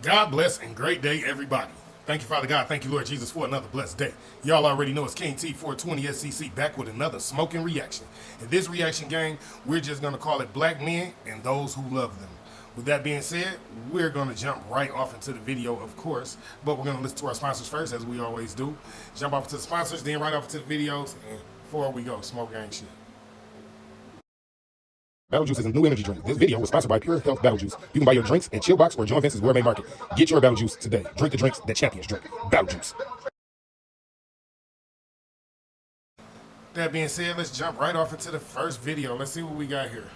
God bless and great day, everybody. Thank you, Father God. Thank you, Lord Jesus, for another blessed day. Y'all already know it's King T420 SCC back with another smoking reaction. In this reaction game, we're just going to call it Black Men and Those Who Love Them. With that being said, we're going to jump right off into the video, of course, but we're going to listen to our sponsors first, as we always do. Jump off to the sponsors, then right off to the videos, and before we go, smoke gang shit. Battle Juice is a new energy drink. This video was sponsored by Pure Health Battle Juice. You can buy your drinks in Chill Box or Join Vince's Gourmet Market. Get your Battle Juice today. Drink the drinks that champions drink. Battle Juice. That being said, let's jump right off into the first video. Let's see what we got here.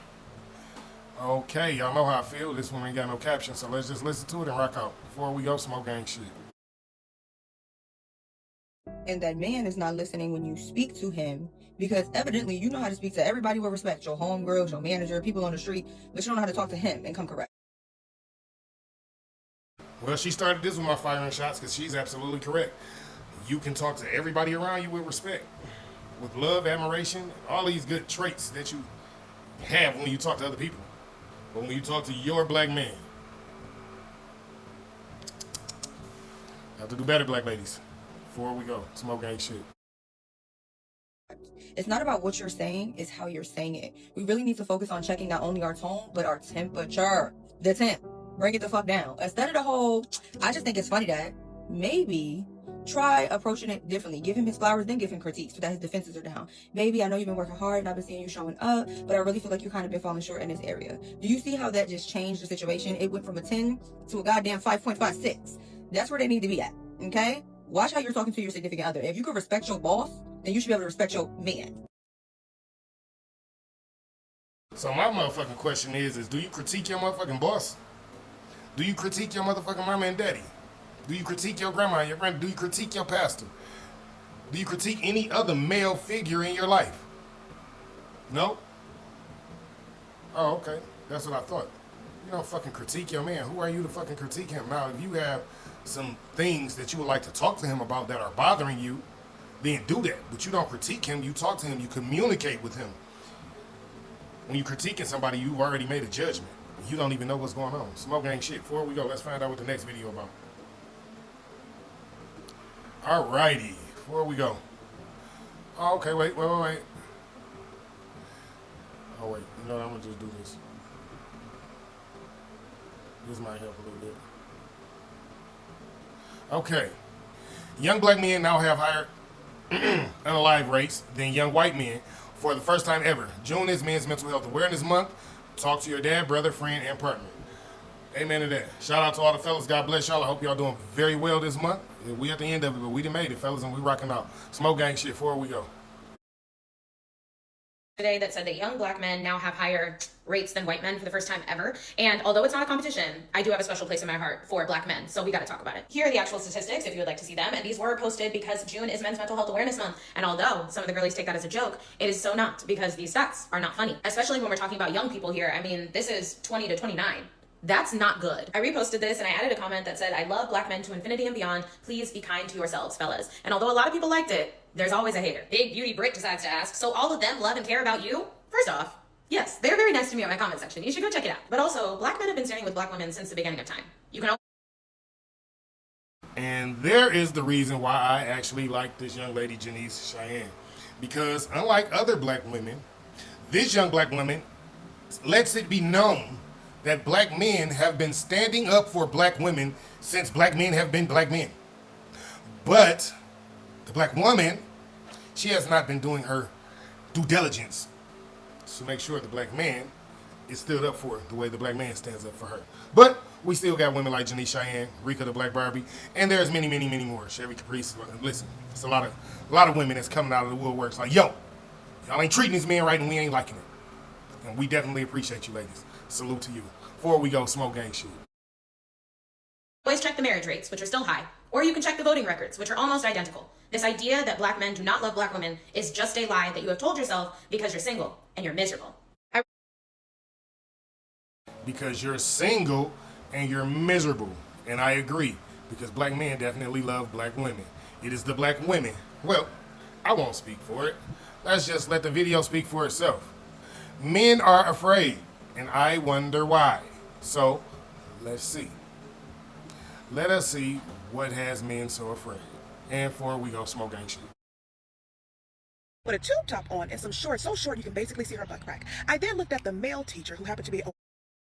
Okay, y'all know how I feel. This one ain't got no caption, so let's just listen to it and rock out. Before we go, smoke gang shit. And that man is not listening when you speak to him, because evidently you know how to speak to everybody with respect, your homegirls, your manager, people on the street, but you don't know how to talk to him and come correct. Well, she started this with my firing shots because she's absolutely correct. You can talk to everybody around you with respect, with love, admiration, all these good traits that you have when you talk to other people. But when you talk to your black man, you have to do better, black ladies. Before we go, smoke gang shit. It's not about what you're saying, it's how you're saying it. We really need to focus on checking not only our tone, but our temperature. The temp. Bring it the fuck down. Instead of the whole, I just think it's funny that maybe try approaching it differently. Give him his flowers, then give him critiques so that his defenses are down. Baby, I know you've been working hard and I've been seeing you showing up, but I really feel like you kind of been falling short in this area. Do you see how that just changed the situation? It went from a 10 to a goddamn 5.56. That's where they need to be at, okay? Watch how you're talking to your significant other. If you can respect your boss, then you should be able to respect your man. So my motherfucking question is do you critique your motherfucking boss? Do you critique your motherfucking mama and daddy? Do you critique your grandma and your granddad? Do you critique your pastor? Do you critique any other male figure in your life? No? Oh, okay. That's what I thought. You don't fucking critique your man. Who are you to fucking critique him? Now, if you have some things that you would like to talk to him about that are bothering you, then do that. But you don't critique him. You talk to him. You communicate with him. When you're critiquing somebody, you've already made a judgment. You don't even know what's going on. Smoke gang shit. Before we go, let's find out what the next video about. Alrighty. Before we go. Oh, okay, wait. Oh, wait. You know what? I'm going to just do this. This might help a little bit. Okay. Young black men now have higher unalive rates than young white men for the first time ever. June is Men's Mental Health Awareness Month. Talk to your dad, brother, friend, and partner. Amen to that. Shout out to all the fellas. God bless y'all. I hope y'all doing very well this month. We at the end of it, but we done made it, fellas, and we rocking out. Smoke gang shit before we go. Today that said that young black men now have higher rates than white men for the first time ever. And although it's not a competition, I do have a special place in my heart for black men. So we got to talk about it. Here are the actual statistics if you would like to see them. And these were posted because June is Men's Mental Health Awareness Month. And although some of the girlies take that as a joke, it is so not, because these stats are not funny, especially when we're talking about young people here. I mean, this is 20 to 29. That's not good. I reposted this and I added a comment that said, I love black men to infinity and beyond. Please be kind to yourselves, fellas. And although a lot of people liked it, there's always a hater. Big Beauty Brick decides to ask, so all of them love and care about you? First off, yes, they're very nice to me in my comment section. You should go check it out. But also, black men have been standing with black women since the beginning of time. You can. And there is the reason why I actually like this young lady, Janice Cheyenne. Because unlike other black women, this young black woman lets it be known that black men have been standing up for black women since black men have been black men. But the black woman, she has not been doing her due diligence to make sure the black man is stood up for her the way the black man stands up for her. But we still got women like Janice Cheyenne, Rika the Black Barbie, and there's many, many, many more. Chevy Caprice. Listen, it's a lot of women that's coming out of the woodworks like, yo, y'all ain't treating these men right and we ain't liking it. And we definitely appreciate you, ladies. Salute to you. Before we go, smoke gang shit. Always check the marriage rates, which are still high, or you can check the voting records, which are almost identical. This idea that black men do not love black women is just a lie that you have told yourself because you're single and you're miserable. Because you're single and you're miserable. And I agree, because black men definitely love black women. It is the black women. Well, I won't speak for it. Let's just let the video speak for itself. Men are afraid, and I wonder why. So, let's see. Let us see what has men so afraid. And before we go, smoke ain't shit. With a tube top on and some shorts so short you can basically see her butt crack. I then looked at the male teacher who happened to be a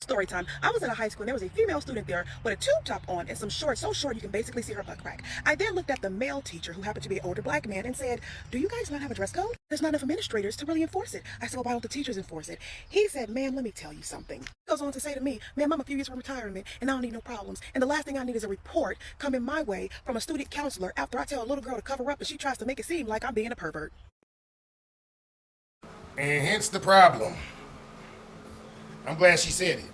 story time. I was at a high school and there was a female student there with a tube top on and some shorts so short you can basically see her butt crack. I then looked at the male teacher who happened to be an older black man and said, "Do you guys not have a dress code? There's not enough administrators to really enforce it." I said, "Well, why don't the teachers enforce it?" He said, "Ma'am, let me tell you something." He goes on to say to me, "Ma'am, I'm a few years from retirement and I don't need no problems. And the last thing I need is a report coming my way from a student counselor after I tell a little girl to cover up and she tries to make it seem like I'm being a pervert." And hence the problem. I'm glad she said it.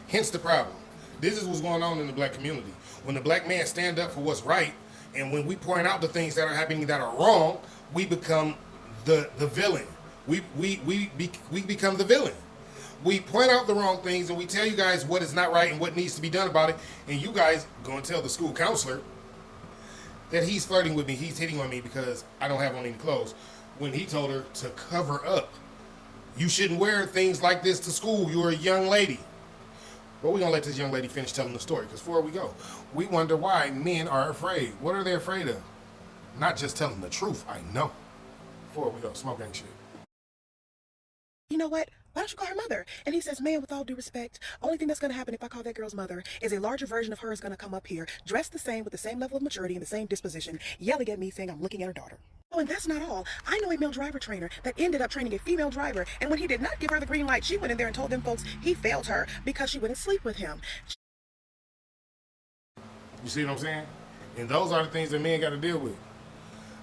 Hence the problem. This is what's going on in the black community. When the black man stand up for what's right, and when we point out the things that are happening that are wrong, we become the villain. We become the villain. We point out the wrong things and we tell you guys what is not right and what needs to be done about it. And you guys go and tell the school counselor that he's flirting with me, he's hitting on me because I don't have on any clothes. When he told her to cover up. You shouldn't wear things like this to school. You're a young lady. But we're going to let this young lady finish telling the story. Because before we go, we wonder why men are afraid. What are they afraid of? Not just telling the truth, I know. Before we go, smoke ain't shit. "You know what? Why don't you call her mother?" And he says, "Man, with all due respect, only thing that's going to happen if I call that girl's mother is a larger version of her is going to come up here, dressed the same, with the same level of maturity and the same disposition, yelling at me saying I'm looking at her daughter." Oh, and that's not all. I know a male driver trainer that ended up training a female driver, and when he did not give her the green light, she went in there and told them folks he failed her because she wouldn't sleep with him. You see what I'm saying? And those are the things that men got to deal with.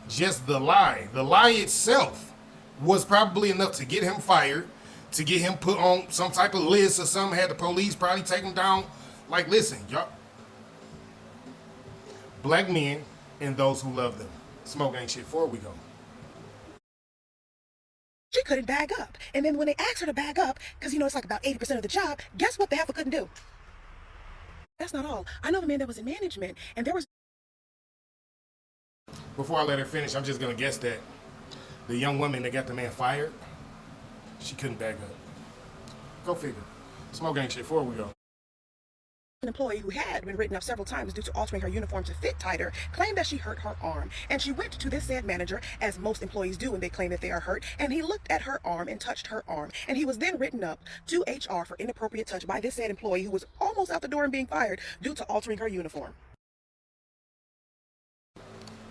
Just the lie. The lie itself was probably enough to get him fired, to get him put on some type of list or something. Had the police probably take him down. Like, listen, y'all. Black men and those who love them. Smoke ain't shit. Before we go. She couldn't bag up. And then when they asked her to bag up, because it's like about 80% of the job, guess what the heifer couldn't do? That's not all. I know the man that was in management, and there was... Before I let her finish, I'm just going to guess that the young woman that got the man fired, she couldn't bag up. Go figure. Smoke ain't shit. Before we go. An employee who had been written up several times due to altering her uniform to fit tighter claimed that she hurt her arm, and she went to this said manager, as most employees do when they claim that they are hurt, and he looked at her arm and touched her arm, and he was then written up to HR for inappropriate touch by this said employee who was almost out the door and being fired due to altering her uniform.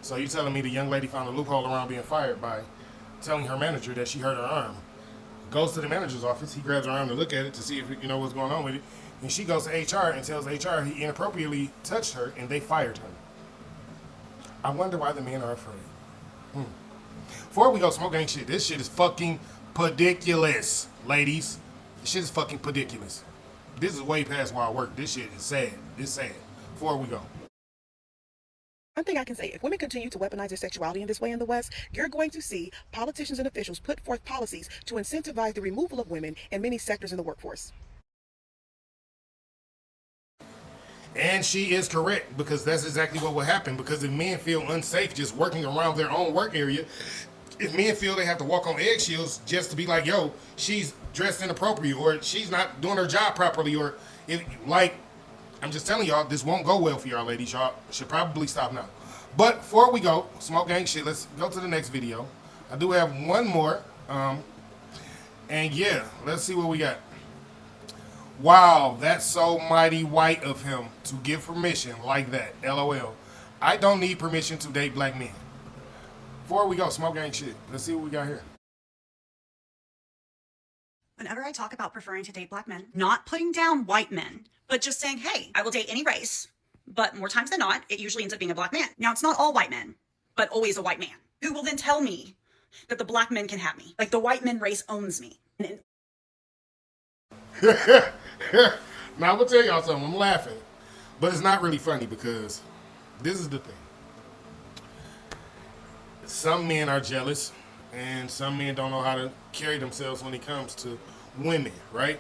So you telling me the young lady found a loophole around being fired by telling her manager that she hurt her arm? Goes to the manager's office, he grabs her arm to look at it to see if you know what's going on with it. And she goes to HR and tells HR he inappropriately touched her and they fired her. I wonder why the men are afraid. Before we go, smoke ain't shit. This shit is fucking ridiculous, ladies. This shit is fucking ridiculous. This is way past where I work. This shit is sad. It's sad. Before we go. One thing I can say, if women continue to weaponize their sexuality in this way in the West, you're going to see politicians and officials put forth policies to incentivize the removal of women in many sectors in the workforce. And she is correct, because that's exactly what will happen. Because if men feel unsafe just working around their own work area, if men feel they have to walk on eggshells just to be like, yo, she's dressed inappropriate, or she's not doing her job properly, or if, like, I'm just telling y'all, this won't go well for y'all ladies. Y'all should probably stop now. But before we go, smoke ain't shit. Let's go to the next video. I do have one more. And yeah, let's see what we got. Wow, that's so mighty white of him to give permission like that. LOL. I don't need permission to date black men. Before we go, smoke ain't shit. Let's see what we got here. Whenever I talk about preferring to date black men, not putting down white men, but just saying, hey, I will date any race, but more times than not, it usually ends up being a black man. Now, it's not all white men, but always a white man, who will then tell me that the black men can have me. Like the white men race owns me. Now, I'm going to tell y'all something. I'm laughing. But it's not really funny because this is the thing. Some men are jealous and some men don't know how to carry themselves when it comes to women, right?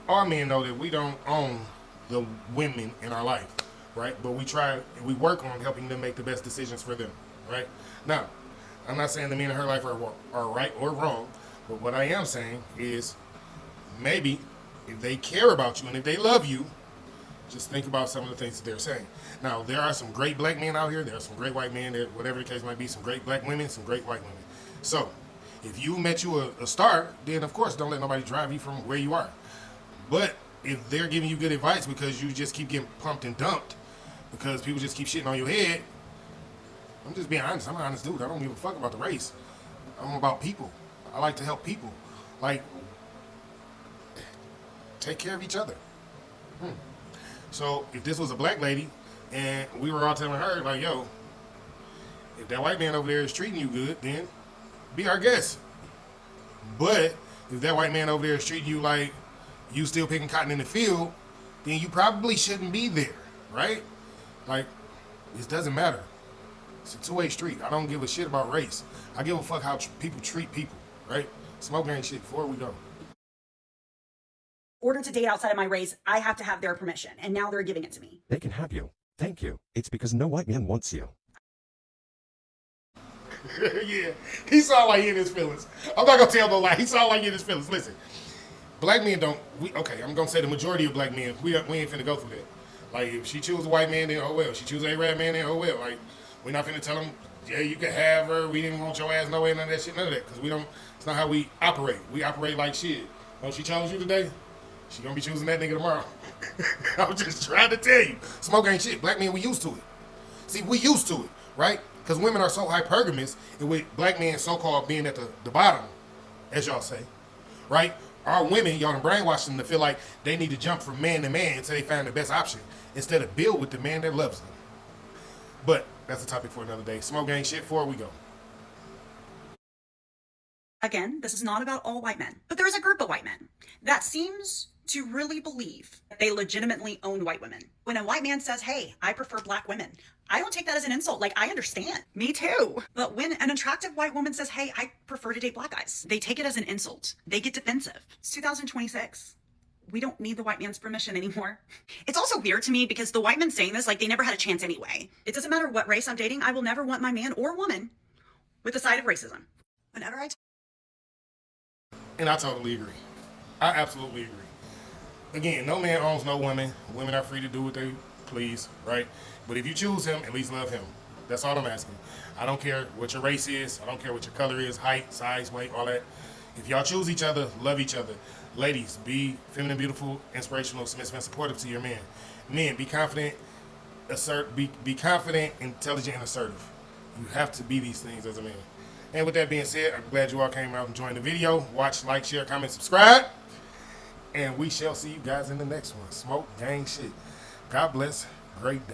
Our men know that we don't own the women in our life, right? But we work on helping them make the best decisions for them, right? Now, I'm not saying the men in her life are right or wrong, but what I am saying is maybe if they care about you and if they love you, Just think about some of the things that they're saying. Now, there are some great black men out here. There are some great white men. There, whatever the case might be, some great black women, some great white women. So, if you met you a star, then of course don't let nobody drive you from where you are. But if they're giving you good advice because you just keep getting pumped and dumped, because people just keep shitting on your head, I'm just being honest. I'm an honest dude. I don't give a fuck about the race. I'm about people. I like to help people. Like, take care of each other. So if this was a black lady and we were all telling her, like, yo, if that white man over there is treating you good, then be our guest. But if that white man over there is treating you like you still picking cotton in the field, then you probably shouldn't be there, right? Like, it doesn't matter. It's a two-way street. I don't give a shit about race. I give a fuck how people treat people, right? Smoking ain't shit. Before we go. Order to date outside of my race, I have to have their permission, and now they're giving it to me. They can have you. Thank you. It's because no white man wants you. Yeah, he sound like he in his feelings. I'm not gonna tell no lie. He sound like he in his feelings. Listen, black men don't. Okay, I'm gonna say the majority of black men, we ain't finna go through that. Like, if she choose a white man, then oh well. She choose a Arab man, then oh well. Like, we're not finna tell them, yeah, you can have her. We didn't want your ass no way, none of that shit, none of that. Because we don't. It's not how we operate. We operate like shit. Oh, she chose you today. She gonna be choosing that nigga tomorrow. I'm just trying to tell you. Smoke ain't shit. Black men, we used to it. See, we used to it, right? Because women are so hypergamous, and with black men so-called being at the bottom, as y'all say, right? Our women, y'all done brainwashed them to feel like they need to jump from man to man until they find the best option, instead of build with the man that loves them. But that's a topic for another day. Smoke ain't shit. Before we go. Again, this is not about all white men, but there is a group of white men that seems to really believe that they legitimately own white women. When a white man says, hey, I prefer black women, I don't take that as an insult. Like, I understand. Me too. But when an attractive white woman says, hey, I prefer to date black guys, they take it as an insult. They get defensive. It's 2026. We don't need the white man's permission anymore. It's also weird to me because the white men saying this, like, they never had a chance anyway. It doesn't matter what race I'm dating. I will never want my man or woman with a side of racism. Whenever I And I totally agree. I absolutely agree. Again, no man owns no woman. Women are free to do what they please, right? But if you choose him, at least love him. That's all I'm asking. I don't care what your race is. I don't care what your color is, height, size, weight, all that. If y'all choose each other, love each other. Ladies, be feminine, beautiful, inspirational, submissive, and supportive to your man. Men, be confident, be confident, intelligent, and assertive. You have to be these things as a man. And with that being said, I'm glad you all came out and joined the video. Watch, like, share, comment, subscribe. And we shall see you guys in the next one. Smoke, gang, shit. God bless. Great day.